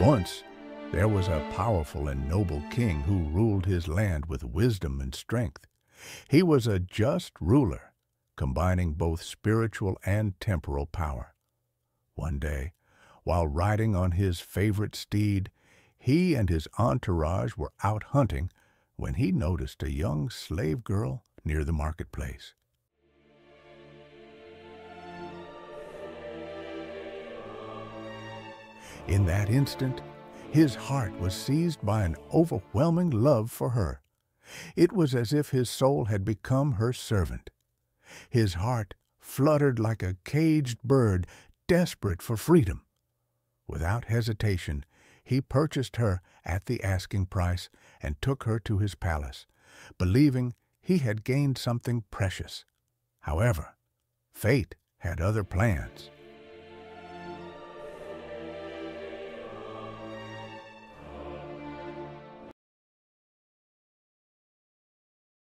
Once, there was a powerful and noble king who ruled his land with wisdom and strength. He was a just ruler, combining both spiritual and temporal power. One day, while riding on his favorite steed, he and his entourage were out hunting when he noticed a young slave girl near the marketplace. In that instant, his heart was seized by an overwhelming love for her. It was as if his soul had become her servant. His heart fluttered like a caged bird desperate for freedom. Without hesitation, he purchased her at the asking price and took her to his palace, believing he had gained something precious. However, fate had other plans.